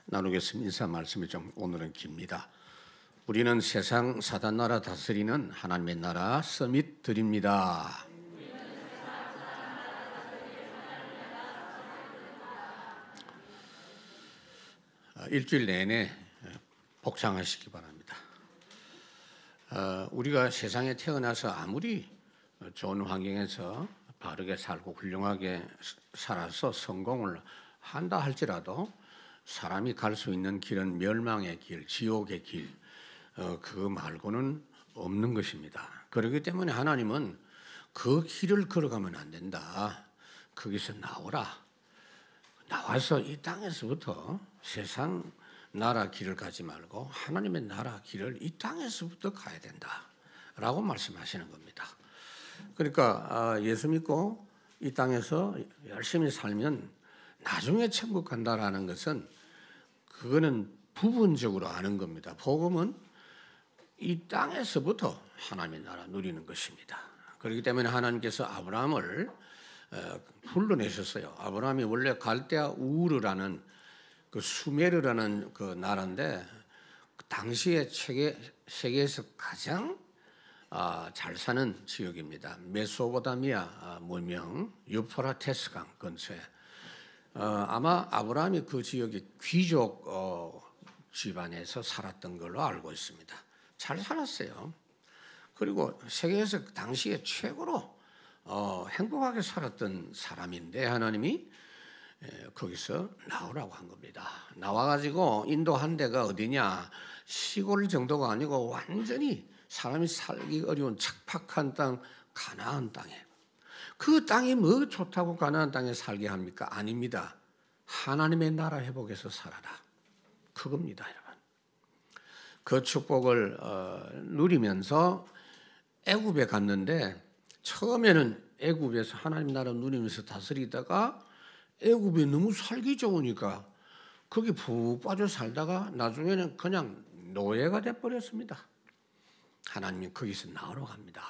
나누겠습니다. 인사 말씀이 좀 오늘은 깁니다. 우리는 세상 사단 나라 다스리는 하나님의 나라 서밋들입니다. 일주일 내내 복창하시기 바랍니다. 우리가 세상에 태어나서 아무리 좋은 환경에서 바르게 살고 훌륭하게 살아서 성공을 한다 할지라도 사람이 갈 수 있는 길은 멸망의 길, 지옥의 길, 그거 말고는 없는 것입니다. 그렇기 때문에 하나님은 그 길을 걸어가면 안 된다. 거기서 나오라. 나와서 이 땅에서부터 세상 나라 길을 가지 말고 하나님의 나라 길을 이 땅에서부터 가야 된다라고 말씀하시는 겁니다. 그러니까 예수 믿고 이 땅에서 열심히 살면 나중에 천국 간다라는 것은 그거는 부분적으로 아는 겁니다. 복음은 이 땅에서부터 하나님의 나라 누리는 것입니다. 그렇기 때문에 하나님께서 아브라함을 불러내셨어요. 아브라함이 원래 갈대아 우르라는 그 수메르라는 그 나라인데 당시에 세계에서 가장 잘 사는 지역입니다. 메소포타미아 문명 유프라테스강 근처에 아마 아브라함이 그 지역의 귀족 집안에서 살았던 걸로 알고 있습니다. 잘 살았어요. 그리고 세계에서 당시에 최고로 행복하게 살았던 사람인데 하나님이 거기서 나오라고 한 겁니다. 나와가지고 인도한 데가 어디냐, 시골 정도가 아니고 완전히 사람이 살기 어려운 척박한 땅, 가나안 땅에. 그 땅이 뭐 좋다고 가나안 땅에 살게 합니까? 아닙니다. 하나님의 나라 회복에서 살아라. 그겁니다, 여러분. 그 축복을 누리면서 애굽에 갔는데 처음에는 애굽에서 하나님 나라 누리면서 다스리다가 애굽이 너무 살기 좋으니까 거기 푹 빠져 살다가 나중에는 그냥 노예가 돼버렸습니다. 하나님이 거기서 나오러 갑니다.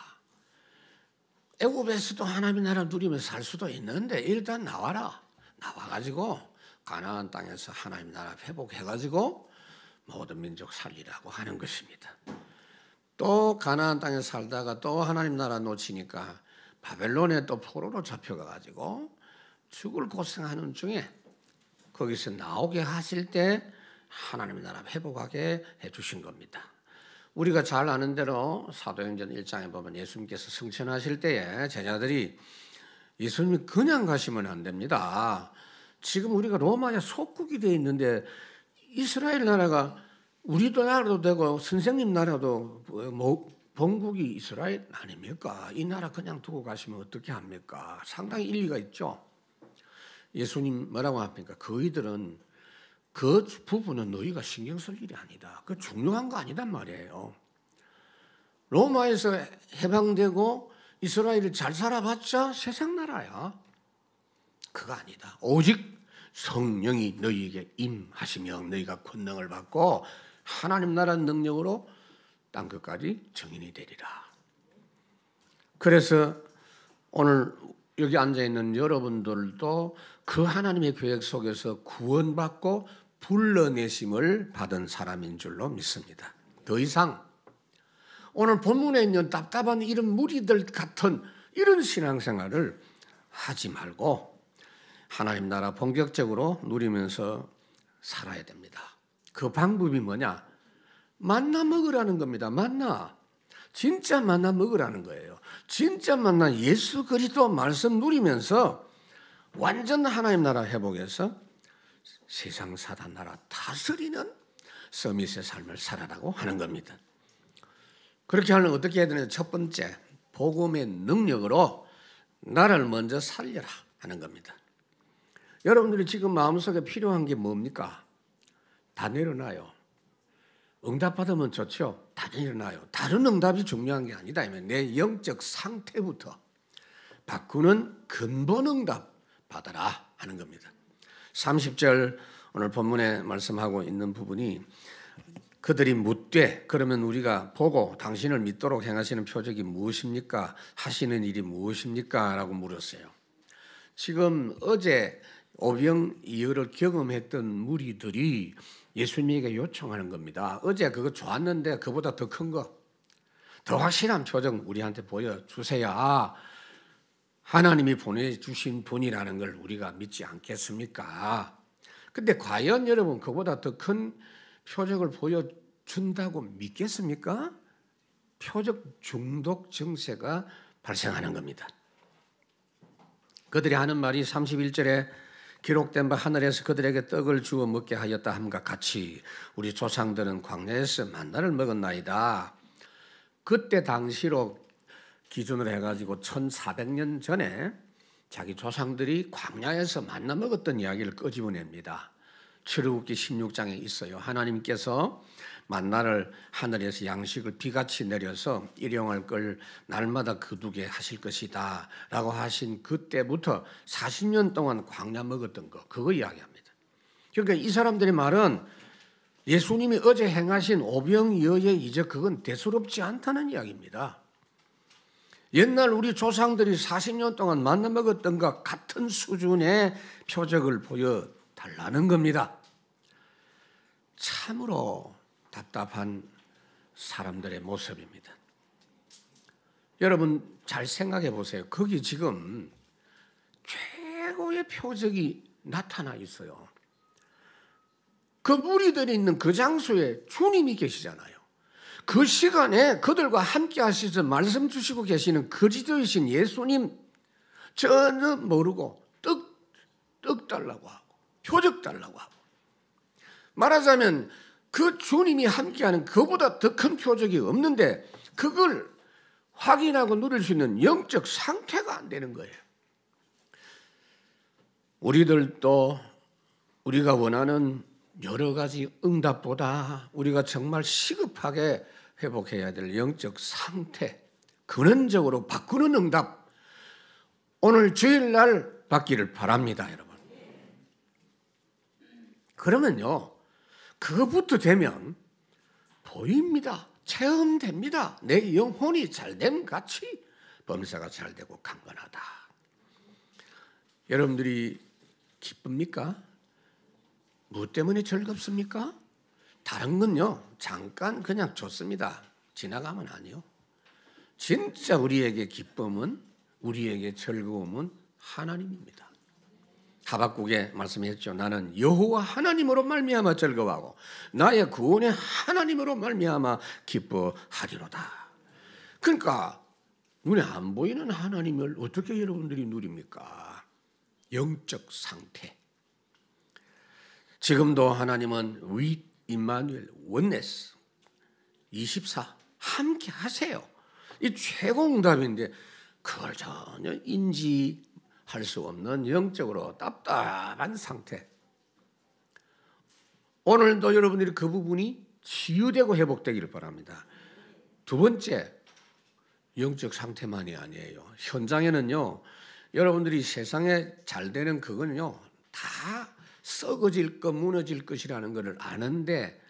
애굽에서도 하나님의 나라 누리면서 살 수도 있는데 일단 나와라. 나와가지고 가나안 땅에서 하나님 나라 회복해가지고 모든 민족 살리라고 하는 것입니다. 또 가나안 땅에 살다가 또 하나님 나라 놓치니까 바벨론에 또 포로로 잡혀가가지고 죽을 고생하는 중에 거기서 나오게 하실 때 하나님의 나라 회복하게 해주신 겁니다. 우리가 잘 아는 대로 사도행전 1장에 보면 예수님께서 승천하실 때에 제자들이 예수님이 그냥 가시면 안 됩니다. 지금 우리가 로마의 속국이 되어 있는데 이스라엘 나라가 우리도 나라도 되고 선생님 나라도 본국이 이스라엘 아닙니까? 이 나라 그냥 두고 가시면 어떻게 합니까? 상당히 일리가 있죠. 예수님 뭐라고 합니까? 그이들은 그 부분은 너희가 신경 쓸 일이 아니다. 그 중요한 거 아니단 말이에요. 로마에서 해방되고 이스라엘을 잘 살아봤자 세상 나라야. 그거 아니다. 오직 성령이 너희에게 임하시며 너희가 권능을 받고 하나님 나라 능력으로 땅 끝까지 정인이 되리라. 그래서 오늘 여기 앉아있는 여러분들도 그 하나님의 계획 속에서 구원받고 불러내심을 받은 사람인 줄로 믿습니다. 더 이상 오늘 본문에 있는 답답한 이런 무리들 같은 이런 신앙생활을 하지 말고 하나님 나라 본격적으로 누리면서 살아야 됩니다. 그 방법이 뭐냐? 만나 먹으라는 겁니다. 만나. 진짜 만나 먹으라는 거예요. 진짜 만나 예수 그리스도 말씀 누리면서 완전 하나님 나라 회복해서 세상 사단 나라 다스리는 서밋의 삶을 살아라고 하는 겁니다. 그렇게 하려면 어떻게 해야 되느냐? 첫 번째, 복음의 능력으로 나를 먼저 살려라 하는 겁니다. 여러분들이 지금 마음속에 필요한 게 뭡니까? 다 내려놔요. 응답 받으면 좋죠. 다 내려놔요. 다른 응답이 중요한 게 아니다. 내 영적 상태부터 바꾸는 근본 응답 받아라 하는 겁니다. 30절 오늘 본문에 말씀하고 있는 부분이 그들이 묻되 그러면 우리가 보고 당신을 믿도록 행하시는 표적이 무엇입니까? 하시는 일이 무엇입니까? 라고 물었어요. 지금 어제 오병이어를 경험했던 무리들이 예수님에게 요청하는 겁니다. 어제 그거 좋았는데 그보다 더 큰 거, 더 확실한 표정 우리한테 보여주세요. 하나님이 보내주신 분이라는 걸 우리가 믿지 않겠습니까? 근데 과연 여러분 그보다 더 큰 표적을 보여준다고 믿겠습니까? 표적 중독 증세가 발생하는 겁니다. 그들이 하는 말이 31절에 기록된 바 하늘에서 그들에게 떡을 주어 먹게 하였다 함과 같이 우리 조상들은 광야에서 만나를 먹었나이다. 그때 당시로 기준으로 해가지고 1400년 전에 자기 조상들이 광야에서 만나 먹었던 이야기를 끄집어냅니다. 출애굽기 16장에 있어요. 하나님께서 만나를 하늘에서 양식을 비같이 내려서 일용할 걸 날마다 거두게 하실 것이다 라고 하신 그때부터 40년 동안 광야 먹었던 거, 그거 이야기합니다. 그러니까 이 사람들의 말은 예수님이 어제 행하신 오병이어의 이적, 그건 대수롭지 않다는 이야기입니다. 옛날 우리 조상들이 40년 동안 만나 먹었던 것 같은 수준의 표적을 보여달라는 겁니다. 참으로 답답한 사람들의 모습입니다. 여러분 잘 생각해 보세요. 거기 지금 최고의 표적이 나타나 있어요. 그 무리들이 있는 그 장소에 주님이 계시잖아요. 그 시간에 그들과 함께 하시면서 말씀 주시고 계시는 그리스도이신 예수님 전혀 모르고 떡 달라고 하고 표적 달라고 하고, 말하자면 그 주님이 함께하는 그보다 더 큰 표적이 없는데 그걸 확인하고 누릴 수 있는 영적 상태가 안 되는 거예요. 우리들도 우리가 원하는 여러 가지 응답보다 우리가 정말 시급하게 회복해야 될 영적 상태, 근원적으로 바꾸는 응답, 오늘 주일날 받기를 바랍니다, 여러분. 그러면요, 그것부터 되면 보입니다. 체험됩니다. 내 영혼이 잘됨 같이 범사가 잘되고 강건하다. 여러분들이 기쁩니까? 무엇 때문에 즐겁습니까? 다른 건요, 잠깐 그냥 좋습니다. 지나가면 아니요. 진짜 우리에게 기쁨은, 우리에게 즐거움은 하나님입니다. 하박국에 말씀했죠. 나는 여호와 하나님으로 말미암아 즐거워하고 나의 구원의 하나님으로 말미암아 기뻐하리로다. 그러니까 눈에 안 보이는 하나님을 어떻게 여러분들이 누립니까? 영적 상태. 지금도 하나님은 with 임마누엘 원네스 24 함께 하세요. 이 최고 응답인데 그걸 전혀 인지할 수 없는 영적으로 답답한 상태. 오늘도 여러분들이 그 부분이 치유되고 회복되기를 바랍니다. 두 번째, 영적 상태만이 아니에요. 현장에는요, 여러분들이 세상에 잘 되는 그거는요, 다 썩어질 것, 무너질 것이라는 것을 아는데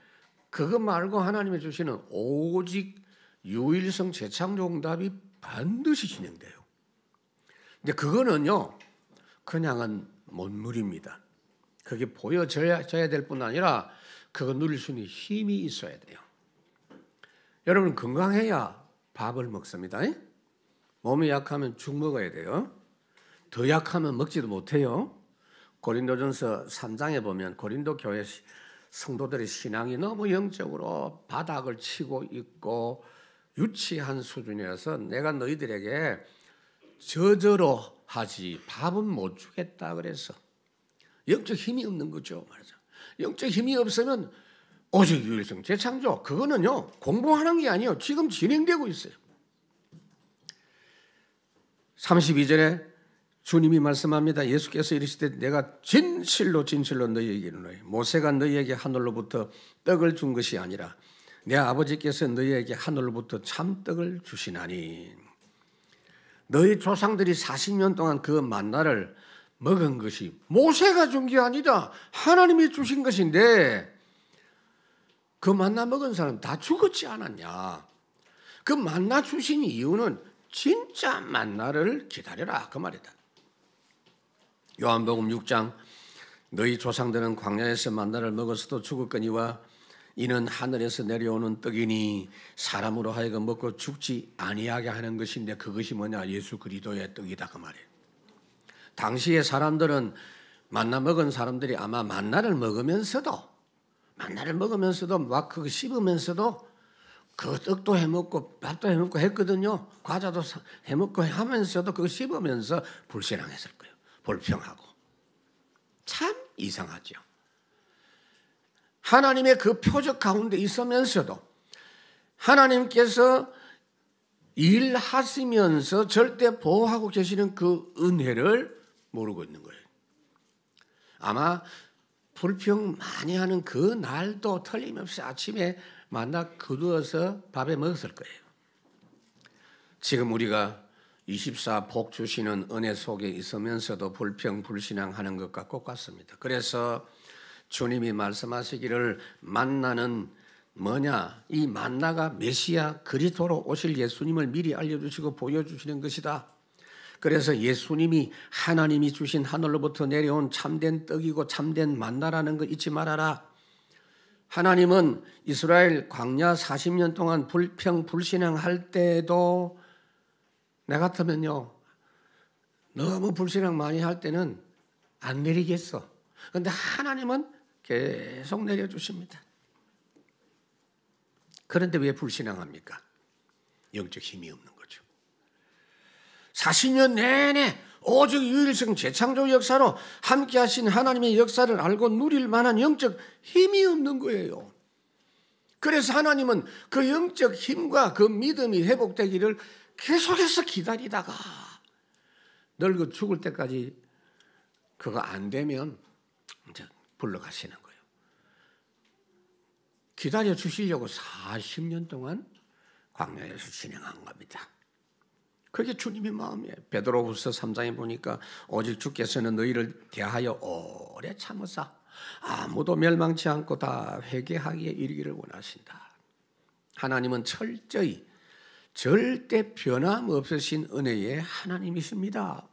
그거 말고 하나님이 주시는 오직 유일성 재창조 응답이 반드시 진행돼요. 근데 그거는요, 그냥은 못 누립니다. 그게 보여져야 될 뿐 아니라 그거 누릴 수 있는 힘이 있어야 돼요. 여러분 건강해야 밥을 먹습니다. 몸이 약하면 죽 먹어야 돼요. 더 약하면 먹지도 못해요. 고린도전서 3장에 보면 고린도 교회 성도들의 신앙이 너무 영적으로 바닥을 치고 있고 유치한 수준이어서 내가 너희들에게 저저로 하지 밥은 못 주겠다 그래서 영적 힘이 없는 거죠. 말하자. 영적 힘이 없으면 오직 유일성 재창조, 그거는요 공부하는 게 아니에요. 지금 진행되고 있어요. 32절에 주님이 말씀합니다. 예수께서 이르시되 내가 진실로 너희에게 이르노니 모세가 너희에게 하늘로부터 떡을 준 것이 아니라 내 아버지께서 너희에게 하늘로부터 참떡을 주시나니. 너희 조상들이 40년 동안 그 만나를 먹은 것이 모세가 준 게 아니다. 하나님이 주신 것인데 그 만나 먹은 사람 다 죽었지 않았냐. 그 만나 주신 이유는 진짜 만나를 기다려라 그 말이다. 요한복음 6장 너희 조상들은 광야에서 만나를 먹었어도 죽었거니와 이는 하늘에서 내려오는 떡이니 사람으로 하여금 먹고 죽지 아니하게 하는 것인데 그것이 뭐냐? 예수 그리스도의 떡이다 그 말이에요. 당시의 사람들은 만나 먹은 사람들이 아마 만나를 먹으면서도 막 그거 씹으면서도 그 떡도 해먹고 밥도 해먹고 했거든요. 과자도 해먹고 하면서도 그거 씹으면서 불신앙했을 거예요. 불평하고. 참 이상하죠. 하나님의 그 표적 가운데 있으면서도 하나님께서 일하시면서 절대 보호하고 계시는 그 은혜를 모르고 있는 거예요. 아마 불평 많이 하는 그 날도 틀림없이 아침에 만나 거두어서 밥에 먹었을 거예요. 지금 우리가 24 복 주시는 은혜 속에 있으면서도 불평 불신앙하는 것과 똑같습니다. 그래서 주님이 말씀하시기를 만나는 뭐냐? 이 만나가 메시아 그리스도로 오실 예수님을 미리 알려주시고 보여주시는 것이다. 그래서 예수님이 하나님이 주신 하늘로부터 내려온 참된 떡이고 참된 만나라는 거 잊지 말아라. 하나님은 이스라엘 광야 40년 동안 불평 불신앙할 때도 나 같으면요 너무 불신앙 많이 할 때는 안 내리겠어. 그런데 하나님은 계속 내려주십니다. 그런데 왜 불신앙합니까? 영적 힘이 없는 거죠. 40년 내내 오직 유일성 재창조 역사로 함께 하신 하나님의 역사를 알고 누릴 만한 영적 힘이 없는 거예요. 그래서 하나님은 그 영적 힘과 그 믿음이 회복되기를 계속해서 기다리다가 늙어 죽을 때까지 그거 안 되면 이제 불러가시는 거예요. 기다려 주시려고 40년 동안 광야에서 진행한 겁니다. 그게 주님의 마음이에요. 베드로후서 3장에 보니까 오직 주께서는 너희를 대하여 오래 참으사 아무도 멸망치 않고 다 회개하기에 이르기를 원하신다. 하나님은 철저히 절대 변함없으신 은혜의 하나님이십니다.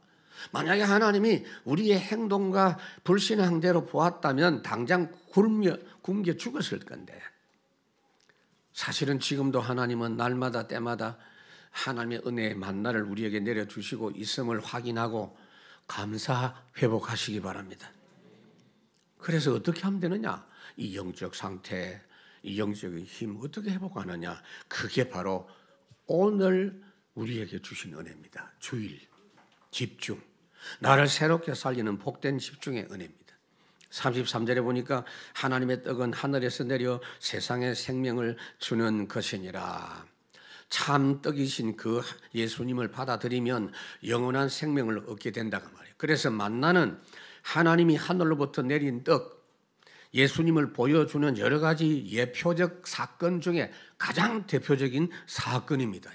만약에 하나님이 우리의 행동과 불신앙대로 보았다면 당장 굶겨 죽었을 건데 사실은 지금도 하나님은 날마다 때마다 하나님의 은혜의 만나를 우리에게 내려주시고 있음을 확인하고 감사 회복하시기 바랍니다. 그래서 어떻게 하면 되느냐? 이 영적 상태, 이 영적인 힘 어떻게 회복하느냐? 그게 바로 오늘 우리에게 주신 은혜입니다. 주일, 집중, 나를 새롭게 살리는 복된 집중의 은혜입니다. 33절에 보니까 하나님의 떡은 하늘에서 내려 세상에 생명을 주는 것이니라. 참 떡이신 그 예수님을 받아들이면 영원한 생명을 얻게 된다고 말이에요. 그래서 만나는 하나님이 하늘로부터 내린 떡, 예수님을 보여주는 여러 가지 예표적 사건 중에 가장 대표적인 사건입니다.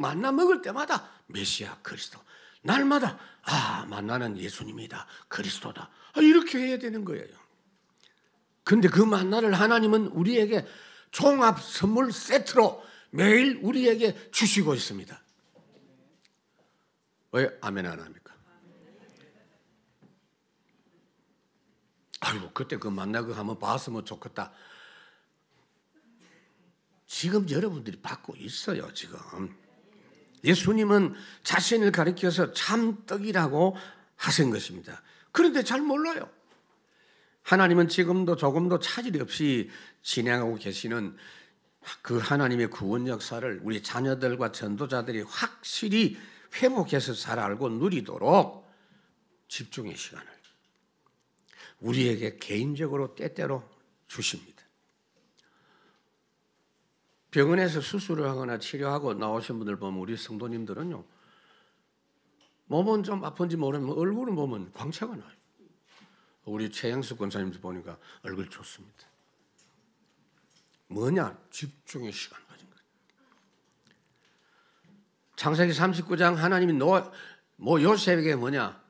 만나 먹을 때마다 메시아 그리스도, 날마다 만나는 예수님이다, 그리스도다, 이렇게 해야 되는 거예요. 그런데 그 만나를 하나님은 우리에게 종합 선물 세트로 매일 우리에게 주시고 있습니다. 왜 아멘 안 합니까? 아이고 그때 그 만나고 한번 봤으면 좋겠다. 지금 여러분들이 받고 있어요. 지금 예수님은 자신을 가리켜서 참떡이라고 하신 것입니다. 그런데 잘 몰라요. 하나님은 지금도 조금도 차질 없이 진행하고 계시는 그 하나님의 구원 역사를 우리 자녀들과 전도자들이 확실히 회복해서 잘 알고 누리도록 집중의 시간을 우리에게 개인적으로 때때로 주십니다. 병원에서 수술을 하거나 치료하고 나오신 분들 보면 우리 성도님들은요, 몸은 좀 아픈지 모르면 얼굴을 보면 광채가 나요. 우리 최영숙 권사님도 보니까 얼굴 좋습니다. 뭐냐? 집중의 시간 가진 거예요. 창세기 39장 하나님이 요셉에게 뭐냐?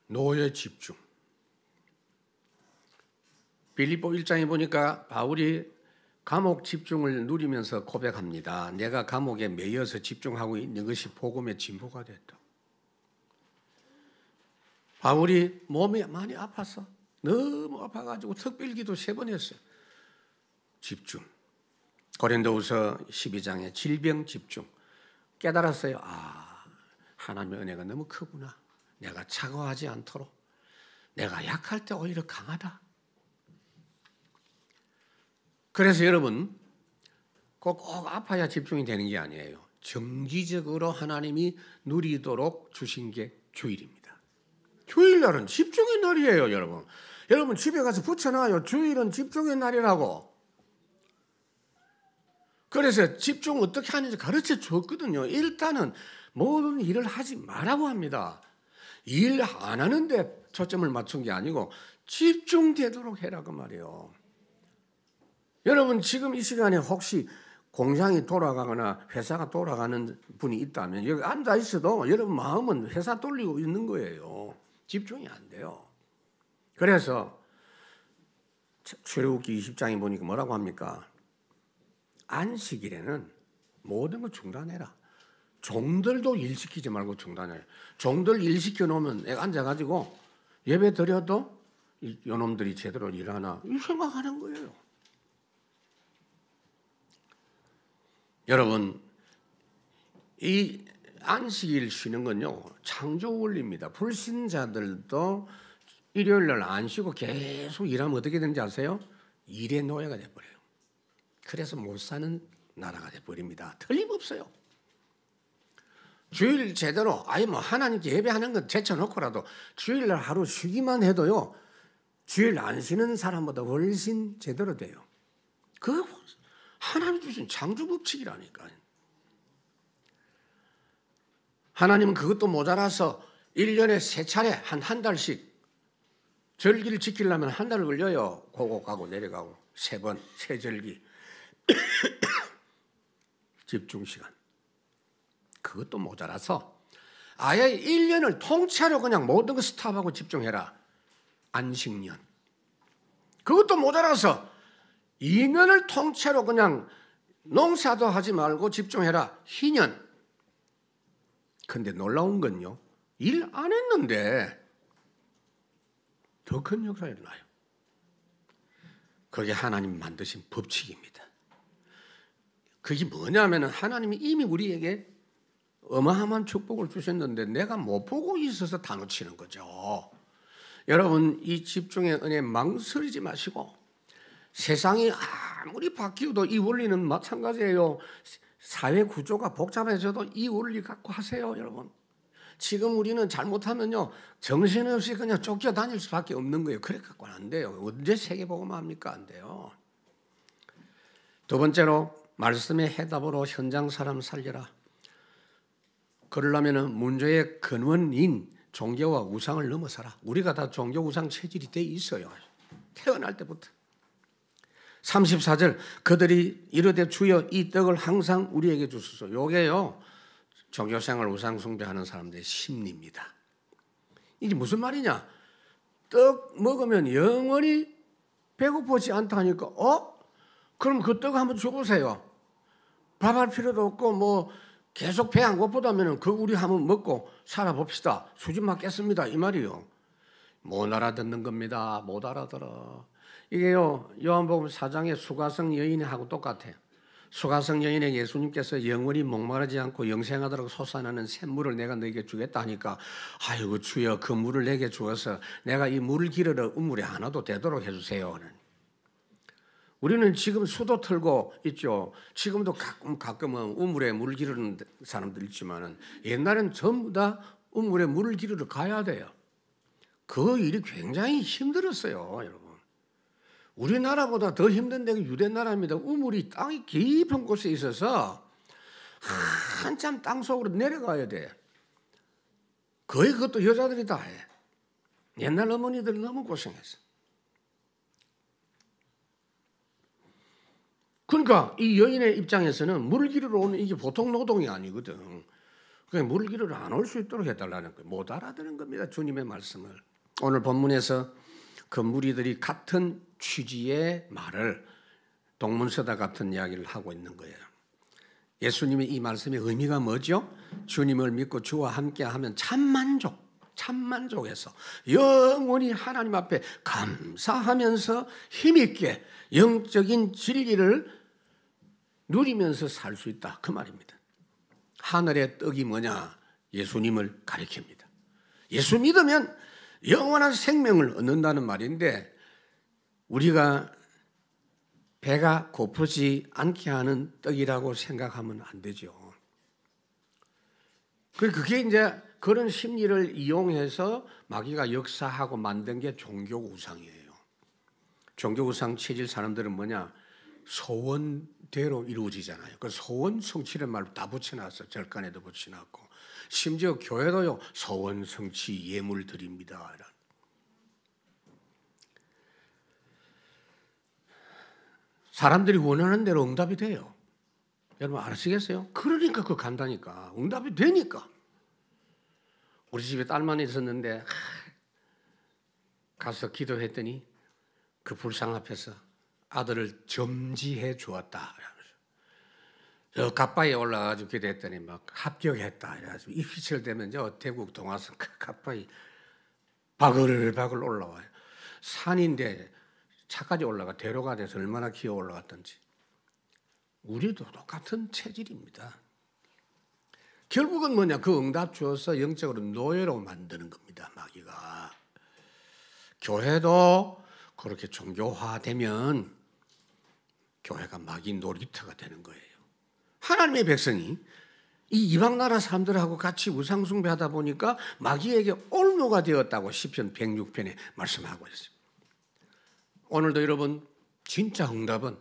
노예 집중. 빌립보 1장에 보니까 바울이 감옥 집중을 누리면서 고백합니다. 내가 감옥에 매여서 집중하고 있는 것이 복음의 진보가 됐다. 우리 몸이 많이 아팠어. 너무 아파가지고 턱빌기도 3번 했어요. 집중. 고린도후서 12장의 질병 집중. 깨달았어요. 하나님의 은혜가 너무 크구나. 내가 차가워하지 않도록. 내가 약할 때 오히려 강하다. 그래서 여러분 꼭 아파야 집중이 되는 게 아니에요. 정기적으로 하나님이 누리도록 주신 게 주일입니다. 주일날은 집중의 날이에요, 여러분. 여러분 집에 가서 붙여놔요. 주일은 집중의 날이라고. 그래서 집중 어떻게 하는지 가르쳐 줬거든요. 일단은 모든 일을 하지 말라고 합니다. 일 안 하는데 초점을 맞춘 게 아니고 집중되도록 해라고 말이에요. 여러분 지금 이 시간에 혹시 공장이 돌아가거나 회사가 돌아가는 분이 있다면 여기 앉아 있어도 여러분 마음은 회사 돌리고 있는 거예요. 집중이 안 돼요. 그래서 출애굽기 20장에 보니까 뭐라고 합니까? 안식일에는 모든 걸 중단해라. 종들도 일시키지 말고 중단해. 종들 일시켜 놓으면 내가 앉아가지고 예배 드려도 요놈들이 제대로 일하나 이 생각하는 거예요. 여러분 이 안식일 쉬는 건요 창조 원리입니다. 불신자들도 일요일 날 안 쉬고 계속 일하면 어떻게 되는지 아세요? 일의 노예가 돼버려요. 그래서 못 사는 나라가 돼버립니다. 틀림없어요. 주일 제대로 하나님께 예배하는 건 제쳐놓고라도 주일날 하루 쉬기만 해도요 주일 안 쉬는 사람보다 훨씬 제대로 돼요. 그 하나님 주신 창조 법칙이라니까요. 하나님은 그것도 모자라서 1년에 3차례 한 달씩 절기를 지키려면 한 달을 걸려요. 고고 가고 내려가고 3번 세절기 집중시간. 그것도 모자라서 아예 1년을 통째로 그냥 모든 거 스탑하고 집중해라. 안식년. 그것도 모자라서 2년을 통째로 그냥 농사도 하지 말고 집중해라. 희년. 근데 놀라운 건요. 일 안 했는데 더 큰 역사가 일어나요. 그게 하나님 만드신 법칙입니다. 그게 뭐냐면 하나님이 이미 우리에게 어마어마한 축복을 주셨는데 내가 못 보고 있어서 다 놓치는 거죠. 여러분 이 집중의 은혜 망설이지 마시고 세상이 아무리 바뀌어도 이 원리는 마찬가지예요. 사회 구조가 복잡해져도 이 원리 갖고 하세요, 여러분. 지금 우리는 잘못하면요 정신없이 그냥 쫓겨다닐 수밖에 없는 거예요. 그래 갖고는 안 돼요. 언제 세계복음화 합니까? 안 돼요. 두 번째로 말씀의 해답으로 현장 사람 살려라. 그러려면 문제의 근원인 종교와 우상을 넘어서라. 우리가 다 종교 우상 체질이 돼 있어요. 태어날 때부터. 34절 그들이 이르되 주여 이 떡을 항상 우리에게 주소서. 요게요 종교생활 우상 숭배하는 사람들의 심리입니다. 이게 무슨 말이냐? 떡 먹으면 영원히 배고프지 않다니까. 그럼 그 떡 한번 줘보세요. 밥할 필요도 없고 뭐 계속 배 안 고프다면 그 우리 한번 먹고 살아봅시다. 수집 맞겠습니다. 이 말이요. 못 알아듣는 겁니다. 못 알아들어. 이게요 요한복음 4장의 수가성 여인하고 똑같아요. 수가성 여인의 예수님께서 영원히 목마르지 않고 영생하도록 솟아나는 샘물을 내가 너에게 주겠다 하니까 아이고 주여 그 물을 내게 주어서 내가 이 물을 기르러 우물에 하나도 되도록 해주세요. 우리는 지금 수도 틀고 있죠. 지금도 가끔은 우물에 물 기르는 사람들 있지만은 옛날엔 전부 다 우물에 물을 기르러 가야 돼요. 그 일이 굉장히 힘들었어요, 여러분. 우리나라보다 더 힘든 데가 유대 나라입니다. 우물이 땅이 깊은 곳에 있어서 한참 땅 속으로 내려가야 돼. 거의 그것도 여자들이 다 해. 옛날 어머니들 너무 고생했어. 그러니까 이 여인의 입장에서는 물 기르러 오는 이게 보통 노동이 아니거든. 그러니까 물 기르러 안 올 수 있도록 해달라는 거예요. 못 알아듣는 겁니다. 주님의 말씀을. 오늘 본문에서 그 무리들이 같은 취지의 말을 동문서다 같은 이야기를 하고 있는 거예요. 예수님의 이 말씀의 의미가 뭐죠? 주님을 믿고 주와 함께하면 참 만족. 참만족해서 영원히 하나님 앞에 감사하면서 힘있게 영적인 진리를 누리면서 살 수 있다, 그 말입니다. 하늘의 떡이 뭐냐? 예수님을 가리킵니다. 예수 믿으면 영원한 생명을 얻는다는 말인데, 우리가 배가 고프지 않게 하는 떡이라고 생각하면 안 되죠. 그게 이제 그런 심리를 이용해서 마귀가 역사하고 만든 게 종교 우상이에요. 종교 우상 체질 사람들은 뭐냐? 소원대로 이루어지잖아요. 그 소원 성취를 말로 다 붙여놨어. 절간에도 붙여놨고, 심지어 교회도요, 소원 성취 예물 드립니다. 사람들이 원하는 대로 응답이 돼요. 여러분 아시겠어요? 그러니까 그 간다니까. 응답이 되니까. 우리 집에 딸만 있었는데 가서 기도했더니 그 불상 앞에서 아들을 점지해 주었다. 저 갓바위에 올라가지고 기도했더니 막 합격했다. 그래가지고 입시철 되면 저 대국 동화선 갓바위 바글바글 올라와요. 산인데 차까지 올라가 대로가 돼서 얼마나 기어 올라갔던지. 우리도 똑같은 체질입니다. 결국은 뭐냐? 그 응답 주어서 영적으로 노예로 만드는 겁니다, 마귀가. 교회도 그렇게 종교화되면 교회가 마귀 놀이터가 되는 거예요. 하나님의 백성이 이 이방 나라 사람들하고 같이 우상 숭배하다 보니까 마귀에게 올무가 되었다고 시편 106편에 말씀하고 있어요. 오늘도 여러분 진짜 응답은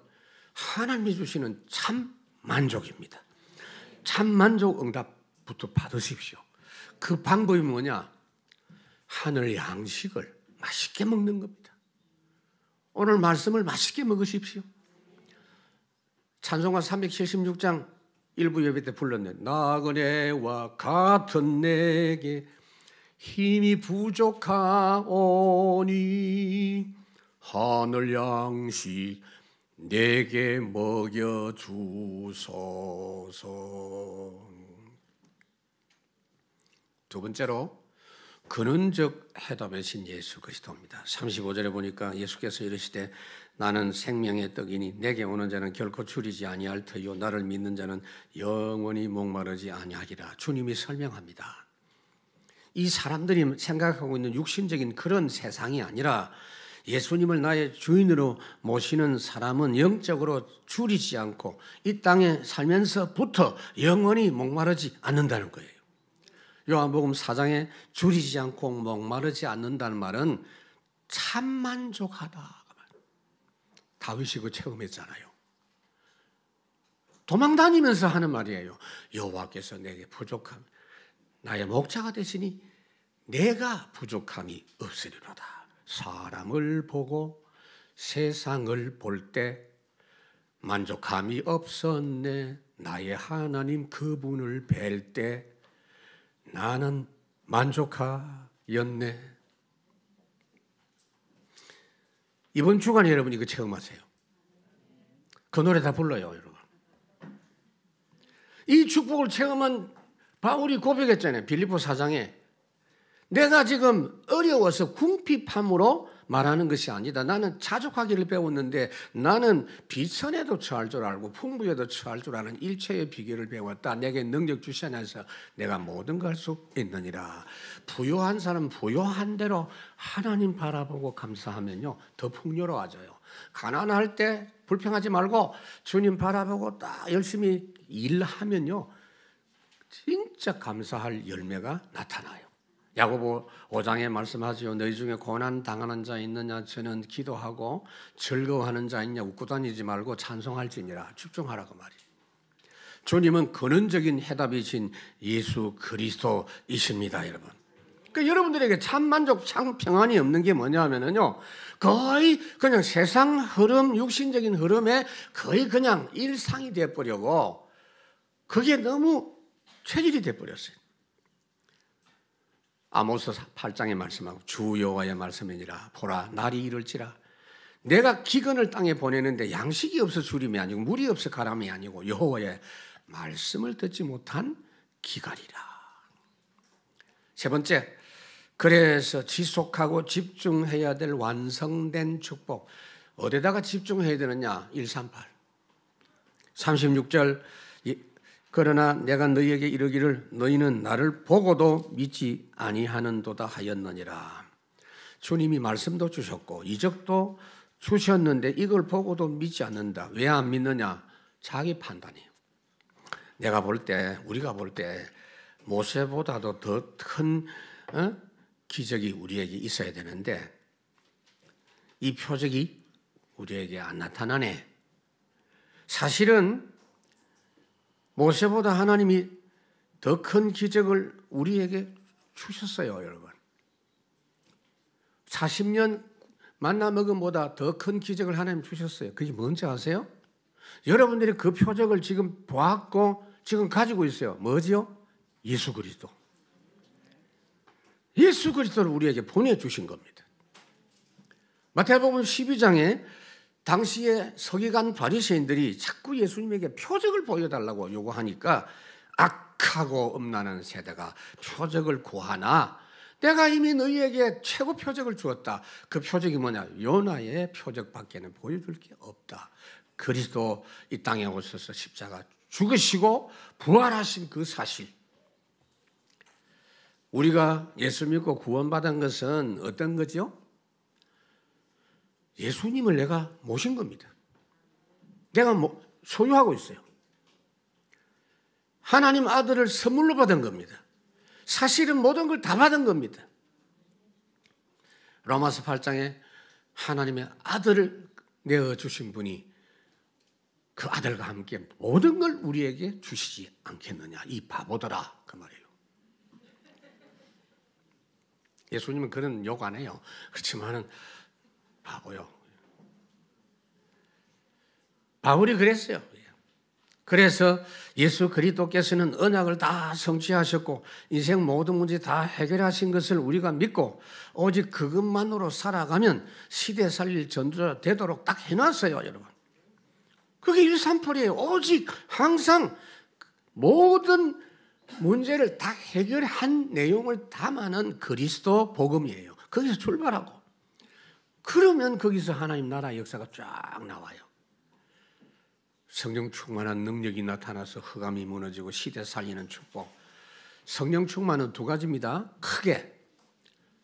하나님이 주시는 참 만족입니다. 참 만족 응답부터 받으십시오. 그 방법이 뭐냐? 하늘 양식을 맛있게 먹는 겁니다. 오늘 말씀을 맛있게 먹으십시오. 찬송가 376장 1부 예배 때 불렀네. 나그네와 같은 내게 힘이 부족하오니 하늘 양식 내게 먹여주소서. 두 번째로 근원적 해답이신 예수 그리스도입니다. 35절에 보니까 예수께서 이르시되 나는 생명의 떡이니 내게 오는 자는 결코 줄이지 아니할 터요 나를 믿는 자는 영원히 목마르지 아니하리라. 주님이 설명합니다. 이 사람들이 생각하고 있는 육신적인 그런 세상이 아니라 예수님을 나의 주인으로 모시는 사람은 영적으로 줄이지 않고 이 땅에 살면서부터 영원히 목마르지 않는다는 거예요. 요한복음 4장에 줄이지 않고 목마르지 않는다는 말은 참 만족하다. 다윗이 그 체험했잖아요. 도망다니면서 하는 말이에요. 여호와께서 내게 부족함, 나의 목자가 되시니 내가 부족함이 없으리로다. 사람을 보고 세상을 볼 때 만족함이 없었네. 나의 하나님 그분을 뵐 때 나는 만족하였네. 이번 주간에 여러분 이거 체험하세요. 그 노래 다 불러요, 여러분. 이 축복을 체험한 바울이 고백했잖아요. 빌립보 4장에 내가 지금 어려워서 궁핍함으로 말하는 것이 아니다. 나는 자족하기를 배웠는데 나는 비천에도 처할 줄 알고 풍부에도 처할 줄 아는 일체의 비결을 배웠다. 내게 능력 주시나서 내가 모든 걸 할 수 있느니라. 부요한 사람은 부요한 대로 하나님 바라보고 감사하면요 더 풍요로워져요. 가난할 때 불평하지 말고 주님 바라보고 딱 열심히 일하면요 진짜 감사할 열매가 나타나요. 야고보 5장에 말씀하지요. 너희 중에 고난 당하는 자 있느냐? 저는 기도하고 즐거워하는 자 있냐? 웃고 다니지 말고 찬송할지니라. 집중하라고 말이에요. 주님은 근원적인 해답이신 예수 그리스도이십니다, 여러분. 그러니까 여러분들에게 참 만족, 참 평안이 없는 게 뭐냐면요, 거의 그냥 세상 흐름, 육신적인 흐름에 거의 그냥 일상이 돼버리고 그게 너무 체질이 돼버렸어요. 아모스 8장에 말씀하고 주 여호와의 말씀이니라. 보라 날이 이를지라 내가 기근을 땅에 보내는데 양식이 없어 주림이 아니고 물이 없어 가람이 아니고 여호와의 말씀을 듣지 못한 기갈이라. 세 번째, 그래서 지속하고 집중해야 될 완성된 축복. 어디다가 집중해야 되느냐? 138. 36절. 그러나 내가 너희에게 이르기를 너희는 나를 보고도 믿지 아니하는도다 하였느니라. 주님이 말씀도 주셨고 이적도 주셨는데 이걸 보고도 믿지 않는다. 왜 안 믿느냐? 자기 판단이에요. 내가 볼 때, 우리가 볼 때 모세보다도 더 큰 기적이 우리에게 있어야 되는데 이 표적이 우리에게 안 나타나네. 사실은 모세보다 하나님이 더 큰 기적을 우리에게 주셨어요, 여러분. 40년 만나 먹음보다 더 큰 기적을 하나님 주셨어요. 그게 뭔지 아세요? 여러분들이 그 표적을 지금 보았고 지금 가지고 있어요. 뭐지요? 예수 그리스도. 예수 그리스도를 우리에게 보내주신 겁니다. 마태복음 12장에 당시에 서기관 바리새인들이 자꾸 예수님에게 표적을 보여달라고 요구하니까 악하고 음란한 세대가 표적을 구하나 내가 이미 너희에게 최고 표적을 주었다. 그 표적이 뭐냐? 요나의 표적밖에는 보여줄 게 없다. 그리스도 이 땅에 오셔서 십자가 죽으시고 부활하신 그 사실. 우리가 예수 믿고 구원받은 것은 어떤 거죠? 예수님을 내가 모신 겁니다. 내가 소유하고 있어요. 하나님 아들을 선물로 받은 겁니다. 사실은 모든 걸 다 받은 겁니다. 로마서 8장에 하나님의 아들을 내어주신 분이 그 아들과 함께 모든 걸 우리에게 주시지 않겠느냐. 이 바보들아. 그 말이에요. 예수님은 그런 욕 안 해요. 그렇지만은 바보요. 바울이 그랬어요. 그래서 예수 그리스도께서는 언약을 다 성취하셨고 인생 모든 문제 다 해결하신 것을 우리가 믿고 오직 그것만으로 살아가면 시대 살릴 전도자 되도록 딱 해놨어요, 여러분. 그게 138이에요. 오직 항상 모든 문제를 다 해결한 내용을 담아낸 그리스도 복음이에요. 거기서 출발하고 그러면 거기서 하나님 나라의 역사가 쫙 나와요. 성령 충만한 능력이 나타나서 흑암이 무너지고 시대 살리는 축복. 성령 충만은 두 가지입니다. 크게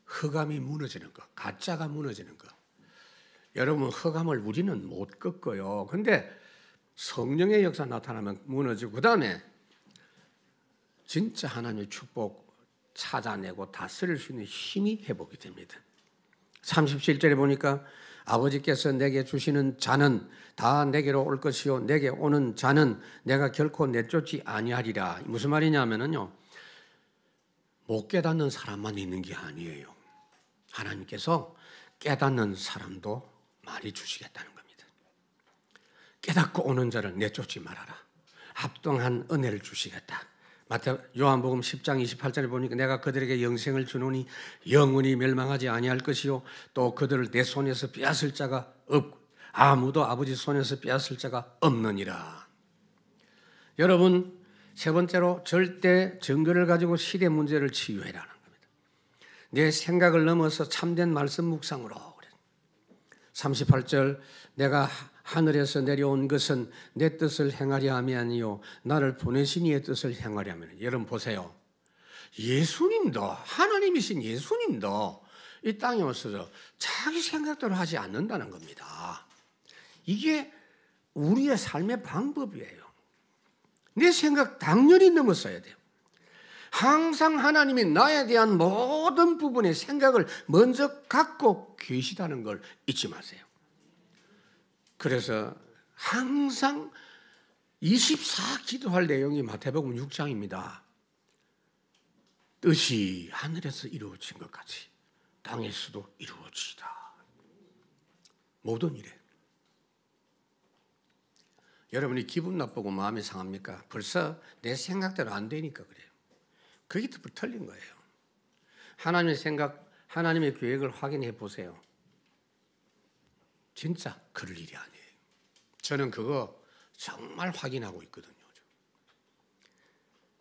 흑암이 무너지는 것, 가짜가 무너지는 것. 여러분 흑암을 우리는 못 꺾어요. 그런데 성령의 역사 나타나면 무너지고 그 다음에 진짜 하나님의 축복 찾아내고 다스릴 수 있는 힘이 회복이 됩니다. 37절에 보니까 아버지께서 내게 주시는 자는 다 내게로 올 것이요 내게 오는 자는 내가 결코 내쫓지 아니하리라. 무슨 말이냐면요, 못 깨닫는 사람만 있는 게 아니에요. 하나님께서 깨닫는 사람도 많이 주시겠다는 겁니다. 깨닫고 오는 자를 내쫓지 말아라. 합동한 은혜를 주시겠다. 요한복음 10장 28절에 보니까 내가 그들에게 영생을 주노니 영원히 멸망하지 아니할 것이요 또 그들을 내 손에서 빼앗을 자가 아무도 아버지 손에서 빼앗을 자가 없느니라. 여러분 세 번째로 절대 증거를 가지고 시대 문제를 치유해라는 겁니다. 내 생각을 넘어서 참된 말씀 묵상으로. 38절 내가 하늘에서 내려온 것은 내 뜻을 행하려 함이 아니요 나를 보내신 이의 뜻을 행하려 함이라. 여러분 보세요. 예수님도 하나님이신 예수님도 이 땅에 오셔서 자기 생각대로 하지 않는다는 겁니다. 이게 우리의 삶의 방법이에요. 내 생각 당연히 넘어서야 돼요. 항상 하나님이 나에 대한 모든 부분의 생각을 먼저 갖고 계시다는 걸 잊지 마세요. 그래서 항상 24 기도할 내용이 마태복음 6장입니다. 뜻이 하늘에서 이루어진 것 같이 땅에서도 이루어지다. 모든 일에. 여러분이 기분 나쁘고 마음이 상합니까? 벌써 내 생각대로 안 되니까 그래요. 그게 더 틀린 거예요. 하나님의 생각, 하나님의 계획을 확인해 보세요. 진짜 그럴 일이 아니에요. 저는 그거 정말 확인하고 있거든요.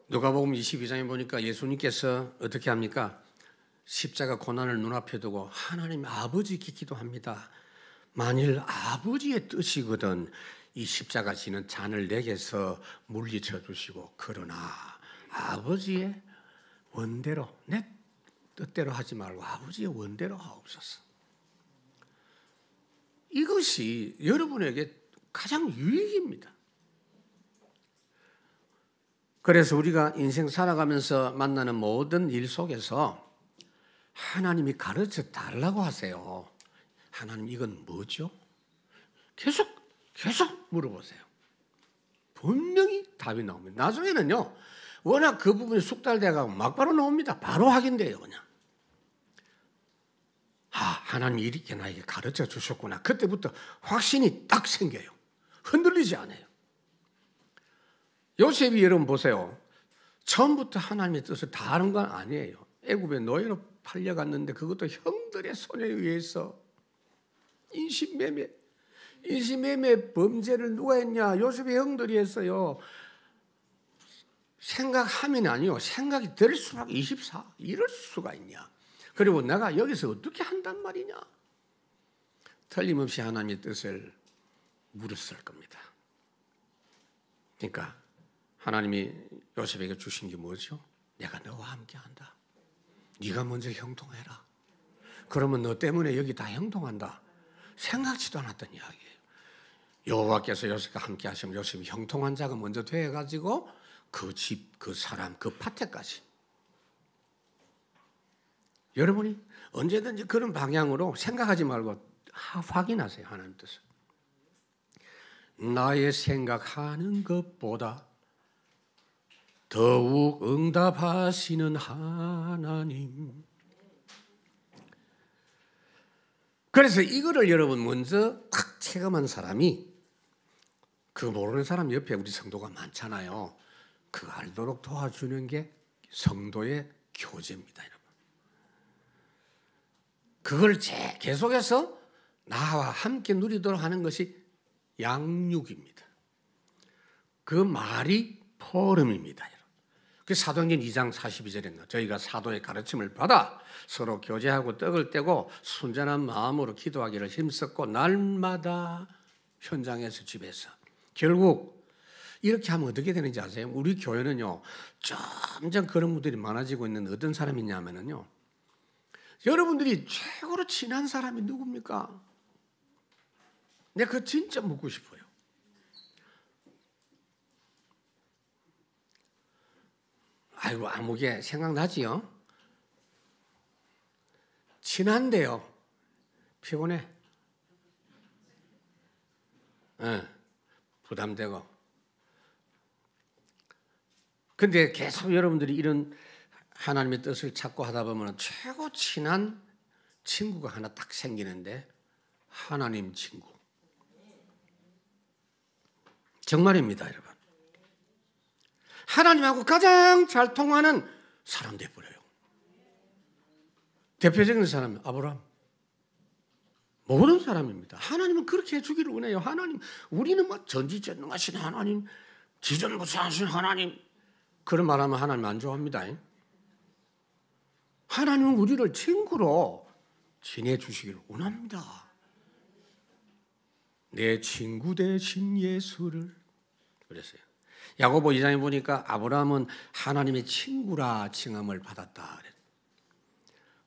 누가복음 22장에 보니까 예수님께서 어떻게 합니까? 십자가 고난을 눈앞에 두고 하나님 아버지께 기도합니다. 만일 아버지의 뜻이거든 이 십자가 지는 잔을 내게서 물리쳐 주시고, 그러나 아버지의 원대로, 내 뜻대로 하지 말고 아버지의 원대로 하옵소서. 이것이 여러분에게 가장 유익입니다. 그래서 우리가 인생 살아가면서 만나는 모든 일 속에서 하나님이 가르쳐 달라고 하세요. 하나님 이건 뭐죠? 계속 물어보세요. 분명히 답이 나옵니다. 나중에는요, 워낙 그 부분이 숙달돼가고 막바로 나옵니다. 바로 확인돼요, 그냥. 하나님이 이렇게 나에게 가르쳐 주셨구나. 그때부터 확신이 딱 생겨요. 흔들리지 않아요. 요셉이 여러분 보세요. 처음부터 하나님의 뜻을 다 아는 건 아니에요. 애굽에 노예로 팔려갔는데 그것도 형들의 손에 의해서 인신매매 범죄를 누가 했냐? 요셉의 형들이 했어요. 생각하면 아니요. 생각이 될 수밖에 24. 이럴 수가 있냐? 그리고 내가 여기서 어떻게 한단 말이냐? 틀림없이 하나님의 뜻을 물었을 겁니다. 그러니까 하나님이 요셉에게 주신 게 뭐죠? 내가 너와 함께한다. 네가 먼저 형통해라. 그러면 너 때문에 여기 다 형통한다. 생각지도 않았던 이야기예요. 여호와께서 요셉과 함께 하시면 요셉이 형통한 자가 먼저 돼가지고 그 집, 그 사람, 그 밭에까지. 여러분이 언제든지 그런 방향으로 생각하지 말고 확인하세요. 하나님 뜻을. 나의 생각하는 것보다 더욱 응답하시는 하나님. 그래서 이거를 여러분 먼저 딱 체감한 사람이, 그 모르는 사람 옆에 우리 성도가 많잖아요. 그거 알도록 도와주는 게 성도의 교제입니다, 여러분. 그걸 계속해서 나와 함께 누리도록 하는 것이 양육입니다. 그 말이 포럼입니다, 여러분. 그 사도행전 2장 42절에 저희가 사도의 가르침을 받아 서로 교제하고 떡을 떼고 순전한 마음으로 기도하기를 힘썼고 날마다 현장에서 집에서. 결국 이렇게 하면 어떻게 되는지 아세요? 우리 교회는요, 점점 그런 분들이 많아지고 있는 어떤 사람이냐면요, 여러분들이 최고로 친한 사람이 누굽니까? 내가 그거 진짜 묻고 싶어요. 아이고, 아무게 생각나지요? 친한데요, 피곤해. 부담되고. 근데 계속 여러분들이 이런 하나님의 뜻을 찾고 하다 보면 최고 친한 친구가 하나 딱 생기는데, 하나님 친구. 정말입니다, 여러분. 하나님하고 가장 잘 통하는 사람 돼버려요. 대표적인 사람은 아브라함. 모든 사람입니다. 하나님은 그렇게 해주기를 원해요. 하나님, 우리는 뭐 전지전능하신 하나님, 지존무사하신 하나님, 그런 말하면 하나님 안 좋아합니다. 하나님은 우리를 친구로 지내주시기를 원합니다. 내 친구 되신 예수를. 그랬어요. 야고보 2장에 보니까 아브라함은 하나님의 친구라 칭함을 받았다.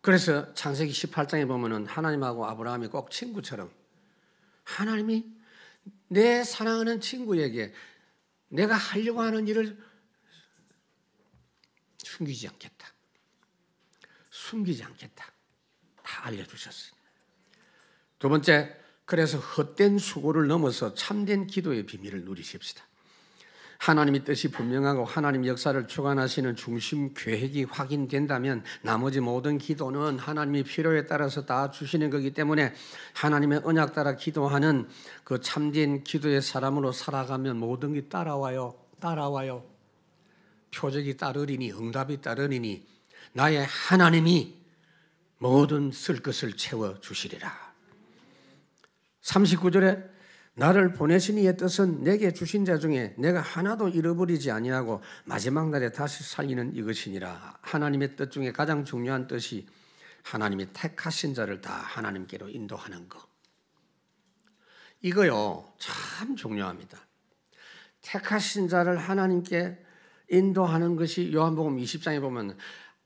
그래서 창세기 18장에 보면은 하나님하고 아브라함이 꼭 친구처럼, 하나님이 내 사랑하는 친구에게 내가 하려고 하는 일을 숨기지 않겠다. 다 알려주셨어요. 두 번째, 그래서 헛된 수고를 넘어서 참된 기도의 비밀을 누리십시다. 하나님의 뜻이 분명하고 하나님 역사를 주관하시는 중심 계획이 확인된다면 나머지 모든 기도는 하나님의 필요에 따라서 다 주시는 거기 때문에 하나님의 언약 따라 기도하는 그 참된 기도의 사람으로 살아가면 모든 게 따라와요. 표적이 따르리니, 응답이 따르리니 나의 하나님이 모든 쓸 것을 채워주시리라. 39절에 나를 보내신 이의 뜻은 내게 주신 자 중에 내가 하나도 잃어버리지 아니하고 마지막 날에 다시 살리는 이것이니라. 하나님의 뜻 중에 가장 중요한 뜻이 하나님이 택하신 자를 다 하나님께로 인도하는 것. 이거요 참 중요합니다. 택하신 자를 하나님께 인도하는 것이 요한복음 20장에 보면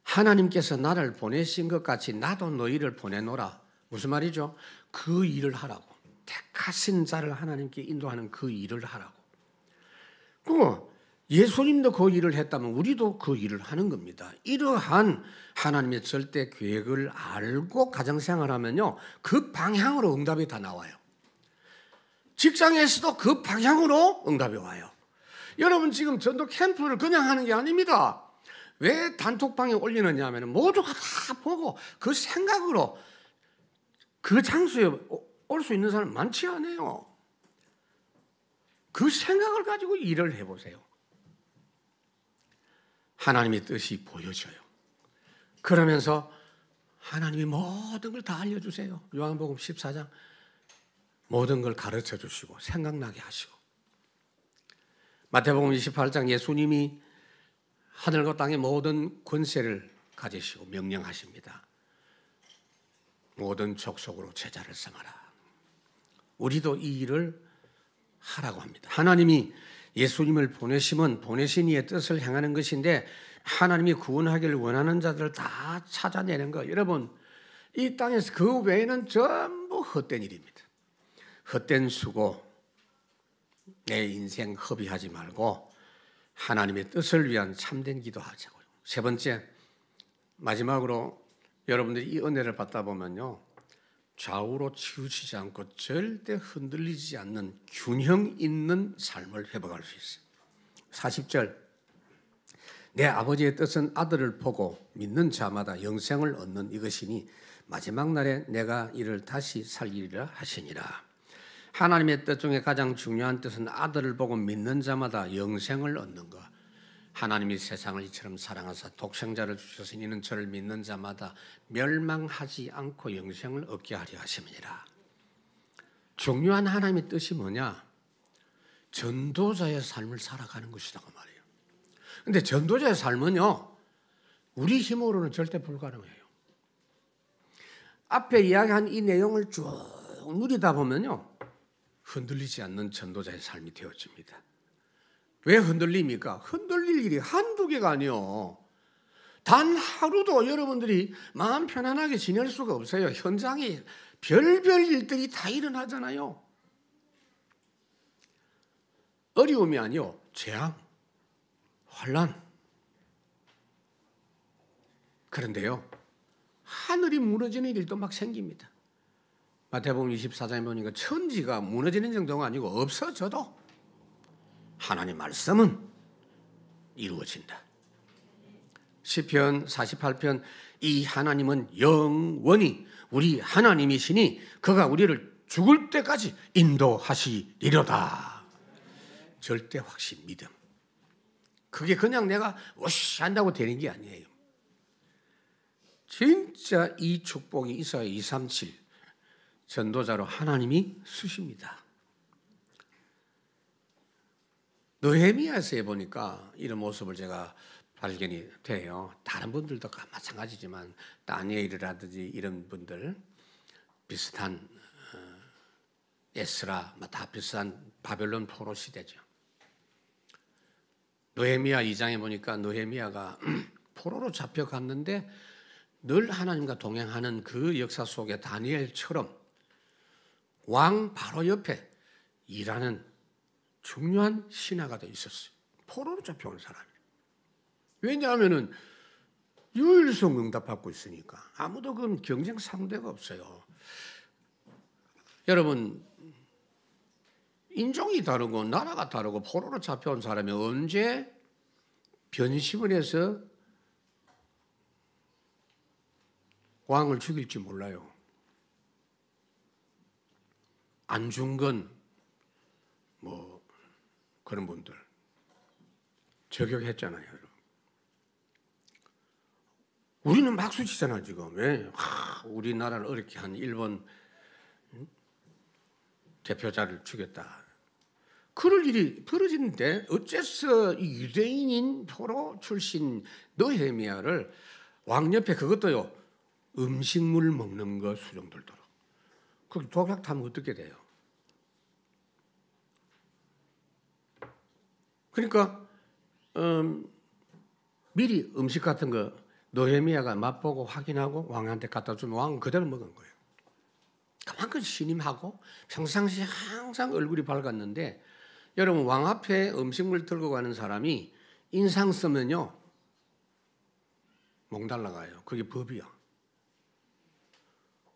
하나님께서 나를 보내신 것 같이 나도 너희를 보내노라. 무슨 말이죠? 그 일을 하라고. 택하신 자를 하나님께 인도하는 그 일을 하라고. 그리고 예수님도 그 일을 했다면 우리도 그 일을 하는 겁니다. 이러한 하나님의 절대 계획을 알고 가정생활하면요 그 방향으로 응답이 다 나와요. 직장에서도 그 방향으로 응답이 와요. 여러분 지금 전도 캠프를 그냥 하는 게 아닙니다. 왜 단톡방에 올리느냐 하면 모두가 다 보고 그 생각으로 그 장소에 올 수 있는 사람 많지 않아요. 그 생각을 가지고 일을 해보세요. 하나님의 뜻이 보여져요. 그러면서 하나님이 모든 걸 다 알려주세요. 요한복음 14장 모든 걸 가르쳐 주시고 생각나게 하시고, 마태복음 28장 예수님이 하늘과 땅의 모든 권세를 가지시고 명령하십니다. 모든 족속으로 제자를 삼아라. 우리도 이 일을 하라고 합니다. 하나님이 예수님을 보내심은 보내신 이의 뜻을 행하는 것인데 하나님이 구원하기를 원하는 자들을 다 찾아내는 거. 여러분 이 땅에서 그 외에는 전부 헛된 일입니다. 헛된 수고, 내 인생 허비하지 말고 하나님의 뜻을 위한 참된 기도하자고요. 세 번째, 마지막으로 여러분들이 이 은혜를 받다 보면요 좌우로 치우치지 않고 절대 흔들리지 않는 균형 있는 삶을 회복할 수 있어요. 40절, 내 아버지의 뜻은 아들을 보고 믿는 자마다 영생을 얻는 이것이니 마지막 날에 내가 이를 다시 살리리라 하시니라. 하나님의 뜻 중에 가장 중요한 뜻은 아들을 보고 믿는 자마다 영생을 얻는 것. 하나님이 세상을 이처럼 사랑하사 독생자를 주셔서 이는 저를 믿는 자마다 멸망하지 않고 영생을 얻게 하려 하심이니라. 중요한 하나님의 뜻이 뭐냐? 전도자의 삶을 살아가는 것이라고 말이에요. 그런데 전도자의 삶은요 우리 힘으로는 절대 불가능해요. 앞에 이야기한 이 내용을 쭉 누리다 보면요 흔들리지 않는 전도자의 삶이 되어집니다. 왜 흔들립니까? 흔들릴 일이 한두 개가 아니요. 단 하루도 여러분들이 마음 편안하게 지낼 수가 없어요. 현장에 별별 일들이 다 일어나잖아요. 어려움이 아니요. 재앙, 환난. 그런데요. 하늘이 무너지는 일도 막 생깁니다. 마태복음 24장에 보니까 천지가 무너지는 정도가 아니고 없어져도 하나님의 말씀은 이루어진다. 시편 48편 이 하나님은 영원히 우리 하나님이시니 그가 우리를 죽을 때까지 인도하시리로다. 절대 확신, 믿음. 그게 그냥 내가 오씨 한다고 되는 게 아니에요. 진짜 이 축복이 이사야 237 전도자로 하나님이 쓰십니다. 느헤미야서에 보니까 이런 모습을 제가 발견이 돼요. 다른 분들도 마찬가지지만 다니엘이라든지 이런 분들 비슷한 에스라 다 비슷한 바벨론 포로 시대죠. 느헤미야 2장에 보니까 느헤미야가 포로로 잡혀갔는데 늘 하나님과 동행하는 그 역사 속에 다니엘처럼 왕 바로 옆에 일하는 중요한 신하가 돼 있었어요. 포로로 잡혀온 사람이에요. 왜냐하면 유일성 응답받고 있으니까 아무도 그건 경쟁 상대가 없어요. 여러분 인종이 다르고 나라가 다르고 포로로 잡혀온 사람이 언제 변심을 해서 왕을 죽일지 몰라요. 안중근 뭐 그런 분들 저격했잖아요. 우리는 박수 치잖아 지금. 왜? 우리나라를 어렵게 한 일본 대표자를 죽였다. 그럴 일이 벌어지는데 어째서 이 유대인인 포로 출신 느헤미야를 왕 옆에 그것도요 음식물 먹는 거 수정들도록. 그 독약 타면 어떻게 돼요? 그러니까 미리 음식 같은 거 느헤미야가 맛보고 확인하고 왕한테 갖다 주면 왕은 그대로 먹은 거예요. 그만큼 신임하고 평상시에 항상 얼굴이 밝았는데, 여러분 왕 앞에 음식물 들고 가는 사람이 인상 쓰면요 목 날라가요. 그게 법이야.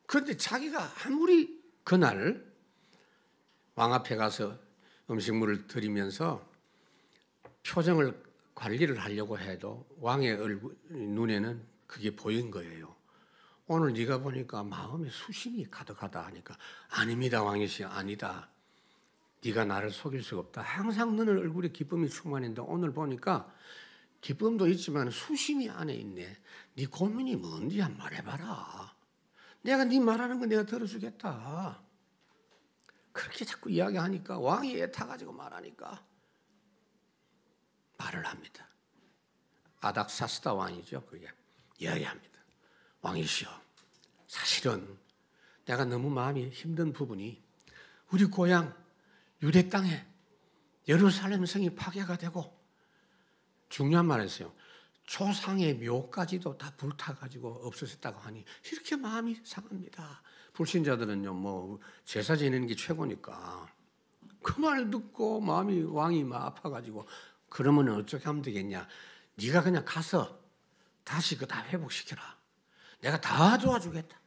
그런데 자기가 아무리 그날 왕 앞에 가서 음식물을 드리면서 표정을 관리를 하려고 해도 왕의 얼굴, 눈에는 그게 보인 거예요. 오늘 네가 보니까 마음에 수심이 가득하다 하니까 아닙니다 왕이시여, 아니다. 네가 나를 속일 수가 없다. 항상 너는 얼굴에 기쁨이 충만했는데 오늘 보니까 기쁨도 있지만 수심이 안에 있네. 네 고민이 뭔지 한번 말해봐라. 내가 네 말하는 거 내가 들어주겠다. 그렇게 자꾸 이야기하니까 왕이 애타가지고 말하니까 말을 합니다. 아닥사스다 왕이죠. 그게 이야기합니다. 왕이시여, 사실은 내가 너무 마음이 힘든 부분이 우리 고향 유대 땅에 예루살렘 성이 파괴가 되고, 중요한 말이었어요. 조상의 묘까지도 다 불타가지고 없어졌다고 하니 이렇게 마음이 상합니다. 불신자들은요, 뭐 제사 지내는 게 최고니까 그 말 듣고 마음이 왕이 막 아파가지고, 그러면 어떻게 하면 되겠냐? 네가 그냥 가서 다시 그거 다 회복시켜라. 내가 다 도와주겠다.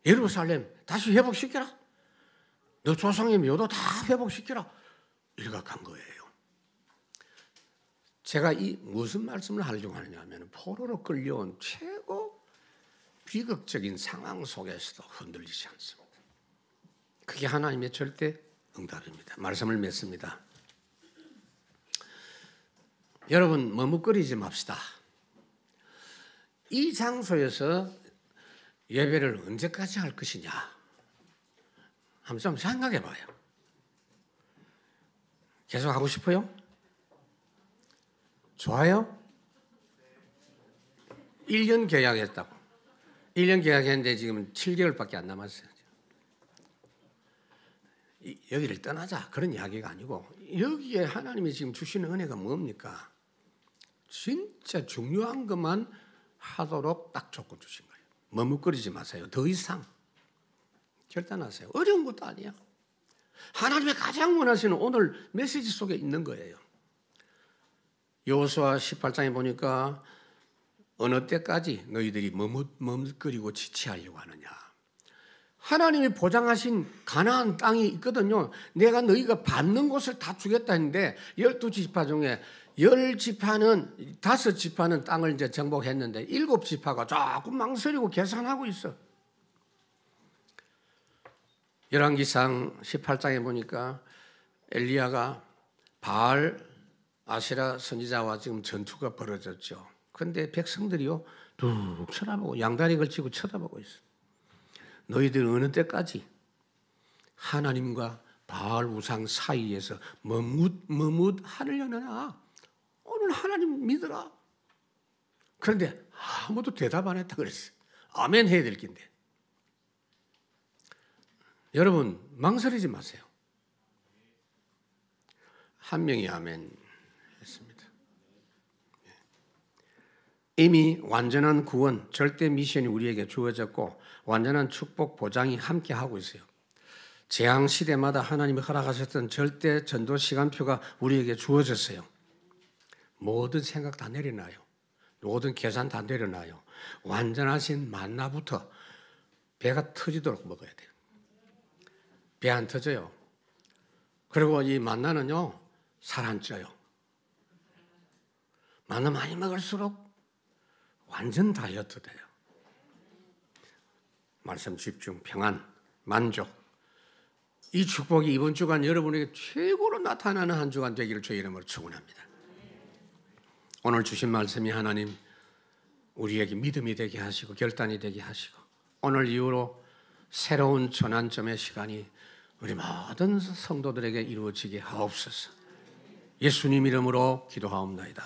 예루살렘 다시 회복시켜라. 너 조상의 묘도 다 회복시켜라. 이렇게 간 거예요. 제가 이 무슨 말씀을 하려고 하느냐면, 포로로 끌려온 최고 비극적인 상황 속에서도 흔들리지 않습니다. 그게 하나님의 절대 응답입니다. 말씀을 맺습니다. 여러분 머뭇거리지 맙시다. 이 장소에서 예배를 언제까지 할 것이냐 한번 좀 생각해 봐요. 계속 하고 싶어요? 좋아요? 1년 계약했다고. 1년 계약했는데 지금 7개월밖에 안 남았어요. 여기를 떠나자 그런 이야기가 아니고, 여기에 하나님이 지금 주시는 은혜가 뭡니까? 진짜 중요한 것만 하도록 딱 조건 주신 거예요. 머뭇거리지 마세요. 더 이상 결단하세요. 어려운 것도 아니야. 하나님이 가장 원하시는 오늘 메시지 속에 있는 거예요. 여호수아 18장에 보니까 어느 때까지 너희들이 머뭇거리고 지체하려고 하느냐. 하나님이 보장하신 가나안 땅이 있거든요. 내가 너희가 받는 곳을 다 주겠다 했는데 12지파 중에 10지파는 5지파는 땅을 이제 정복했는데 7지파가 조금 망설이고 계산하고 있어. 열왕기상 18장에 보니까 엘리야가 바알 아세라 선지자와 지금 전투가 벌어졌죠. 그런데 백성들이요 뚝 쳐다보고 양다리 걸치고 쳐다보고 있어. 너희들 어느 때까지 하나님과 바알 우상 사이에서 머뭇하려느냐. 오늘 하나님 믿어라. 그런데 아무도 대답 안 했다 그랬어요. 아멘 해야 될 긴데. 여러분 망설이지 마세요. 한 명이 아멘 했습니다. 이미 완전한 구원, 절대 미션이 우리에게 주어졌고 완전한 축복 보장이 함께하고 있어요. 재앙 시대마다 하나님이 허락하셨던 절대 전도 시간표가 우리에게 주어졌어요. 모든 생각 다 내려놔요. 모든 계산 다 내려놔요. 완전하신 만나부터 배가 터지도록 먹어야 돼요. 배 안 터져요. 그리고 이 만나는요 살 안 쪄요. 만나 많이 먹을수록 완전 다이어트 돼요. 말씀 집중, 평안, 만족. 이 축복이 이번 주간 여러분에게 최고로 나타나는 한 주간 되기를 주의 이름으로 축원합니다. 오늘 주신 말씀이 하나님 우리에게 믿음이 되게 하시고 결단이 되게 하시고, 오늘 이후로 새로운 전환점의 시간이 우리 모든 성도들에게 이루어지게 하옵소서. 예수님 이름으로 기도하옵나이다.